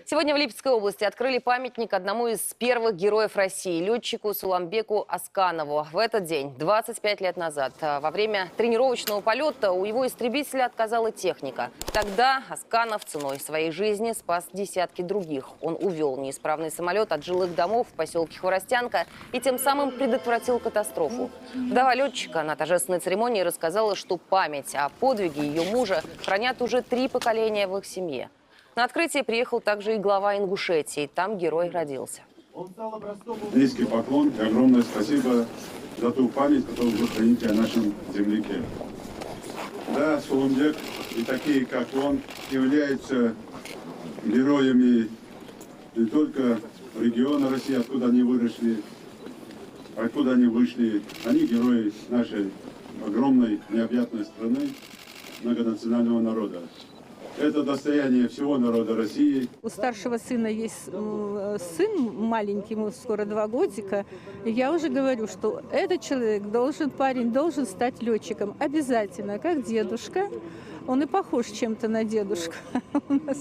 Сегодня в Липецкой области открыли памятник одному из первых героев России, летчику Суламбеку Асканову. В этот день, 25 лет назад, во время тренировочного полета у его истребителя отказала техника. Тогда Асканов ценой своей жизни спас десятки других. Он увел неисправный самолет от жилых домов в поселке Хворостянка и тем самым предотвратил катастрофу. Вдова летчика на торжественной церемонии рассказала, что память о подвиге ее мужа хранят уже 3 поколения в их семье. На открытие приехал также и глава Ингушетии. Там герой родился. Низкий поклон и огромное спасибо за ту память, которую вы храните о нашем земляке. Да, Суламбек и такие, как он, являются героями не только региона России, откуда они выросли, откуда они вышли. Они герои нашей огромной необъятной страны, многонационального народа. Это достояние всего народа России. У старшего сына есть сын маленький, ему скоро 2 годика. И я уже говорю, что этот человек парень должен стать летчиком. Обязательно, как дедушка. Он и похож чем-то на дедушку у нас.